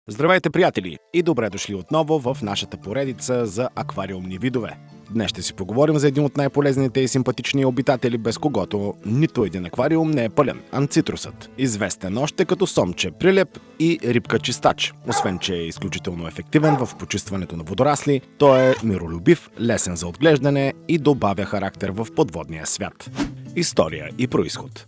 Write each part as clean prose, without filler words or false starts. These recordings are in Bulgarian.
Здравейте, приятели! И добре дошли отново в нашата поредица за аквариумни видове. Днес ще си поговорим за един от най-полезните и симпатични обитатели, без когото нито един аквариум не е пълен – анцитрусът. Известен още като сомче прилеп и рибка чистач. Освен, че е изключително ефективен в почистването на водорасли, той е миролюбив, лесен за отглеждане и добавя характер в подводния свят. История и произход.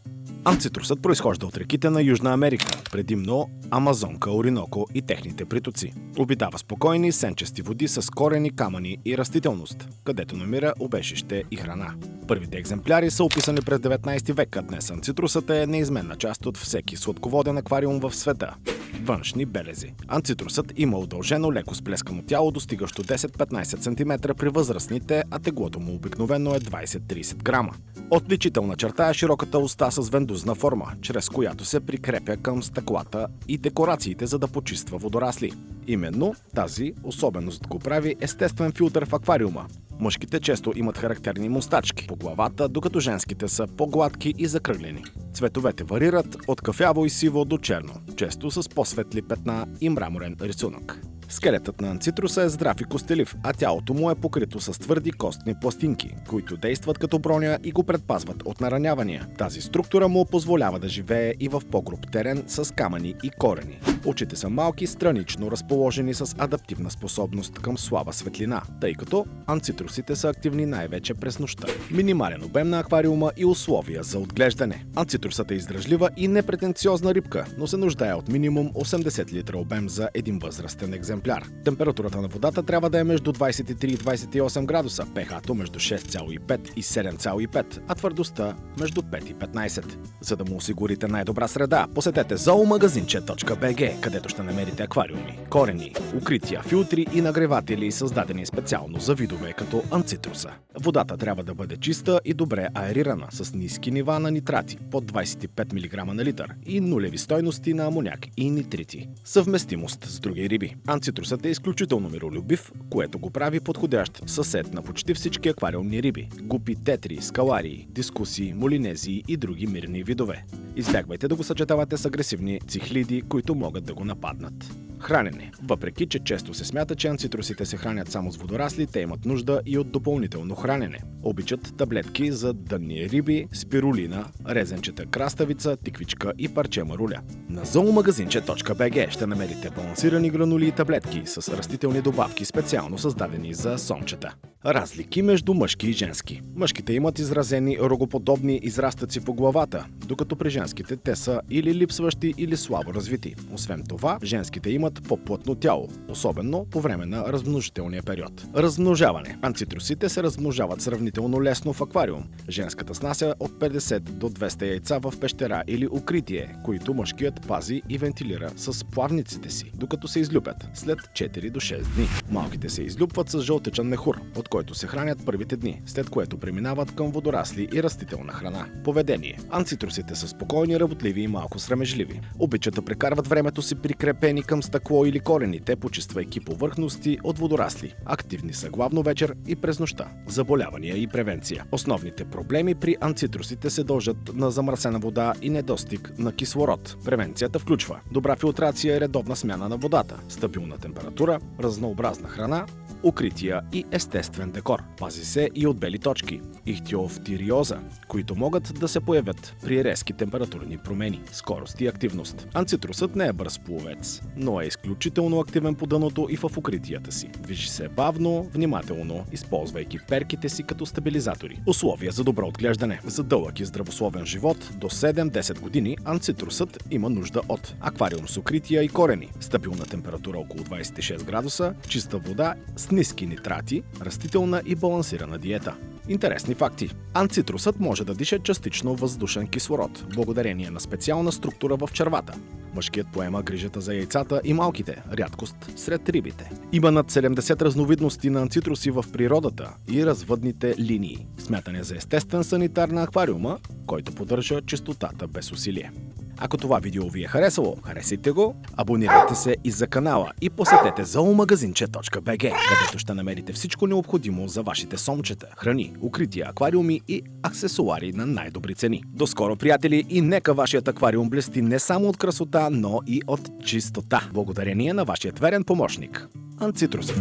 Анцитрусът произхожда от реките на Южна Америка, предимно Амазонка, Ориноко и техните притоци. Обитава спокойни, сенчести води с корени, камъни и растителност, където намира убежище и храна. Първите екземпляри са описани през 19 век, а днес анцитрусът е неизменна част от всеки сладководен аквариум в света. Външни белези. Анцитрусът има удължено, леко сплескано тяло, достигащо 10-15 см при възрастните, а теглото му обикновено е 20-30 грама. Отличителна черта е широката уста с вендузна форма, чрез която се прикрепя към стъклата и декорациите, за да почиства водорасли. Именно тази особеност го прави естествен филтър в аквариума. Мъжките често имат характерни мустачки по главата, докато женските са по-гладки и закръглени. Цветовете варират от кафяво и сиво до черно, често с по-светли петна и мраморен рисунък. Скелетът на анцитруса е здрав и костелив, а тялото му е покрито с твърди костни пластинки, които действат като броня и го предпазват от наранявания. Тази структура му позволява да живее и в по-груб терен с камъни и корени. Очите са малки, странично разположени с адаптивна способност към слаба светлина, тъй като анцитрусите са активни най-вече през нощта. Минимален обем на аквариума и условия за отглеждане. Анцитрусът е издръжлива и непретенциозна рибка, но се нуждае от минимум 80 литра обем за един възрастен екземпляр. Температурата на водата трябва да е между 23 и 28 градуса, pH-то между 6,5 и 7,5, а твърдостта между 5 и 15. За да му осигурите най-добра среда, посетете zoomagazinche.bg, където ще намерите аквариуми, корени, укрития, филтри и нагреватели, създадени специално за видове като анцитруса. Водата трябва да бъде чиста и добре аерирана, с ниски нива на нитрати под 25 мг на литър и нулеви стойности на амоняк и нитрити. Съвместимост с други риби. Анцитрусът е изключително миролюбив, което го прави подходящ съсед на почти всички аквариумни риби – гупи, тетри, скаларии, дискуси, молинезии и други мирни видове. Избягвайте да го съчетавате с агресивни цихлиди, които могат да го нападнат. Хранене. Въпреки че често се смята, че анцитрусите се хранят само с водорасли, те имат нужда и от допълнително хранене. Обичат таблетки за дънни риби, спирулина, резенчета краставица, тиквичка и парче маруля. На zoomagazinche.bg ще намерите балансирани гранули и таблетки с растителни добавки, специално създадени за сомчета. Разлики между мъжки и женски. Мъжките имат изразени рогоподобни израстъци по главата, докато при женските те са или липсващи, или слабо развити. Освен това, женските имат по-плътно тяло, особено по време на размножителния период. Размножаване. Анцитрусите се размножават сравнително лесно в аквариум. Женската снася от 50 до 200 яйца в пещера или укритие, които мъжкият пази и вентилира с плавниците си, докато се излюпят след 4 до 6 дни. Малките се излюпват с жълтечен мехур, от който се хранят първите дни, след което преминават към водорасли и растителна храна. Поведение. Анцитрусите са спокойни, работливи и малко срамежливи. Обичат да прекарват времето си прикрепени към стъкло или корените, почиствайки повърхности от водорасли. Активни са главно вечер и през нощта. Заболявания и превенция. Основните проблеми при анцитрусите се дължат на замърсена вода и недостиг на кислород. Превенцията включва добра филтрация и редовна смяна на водата, стабилна температура, разнообразна храна, укрития и естествен декор. Пази се и от бели точки, ихтиофтириоза, които могат да се появят при резки температурни промени, скорост и активност. Анцитрусът не е бърз пловец, но е изключително активен по дъното и в укритията си. Движи се бавно, внимателно, използвайки перките си като стабилизатори. Условия за добро отглеждане. За дълъг и здравословен живот до 7-10 години анцитрусът има нужда от аквариум с укрития и корени, стабилна температура около 26 градуса, чиста вода с ниски нитрати, растителна и балансирана диета. Интересни факти. Анцитрусът може да диша частично въздушен кислород, благодарение на специална структура в червата. Мъжкият поема грижата за яйцата и малките, рядкост сред рибите. Има над 70 разновидности на анцитруси в природата и развъдните линии. Смятане за естествен санитар на аквариума, който поддържа чистотата без усилие. Ако това видео ви е харесало, харесайте го, абонирайте се и за канала и посетете zoomagazinche.bg, където ще намерите всичко необходимо за вашите сомчета, храни, укрития, аквариуми и аксесуари на най-добри цени. До скоро, приятели, и нека вашият аквариум блести не само от красота, но и от чистота. Благодарение на вашият верен помощник Анцитрусът.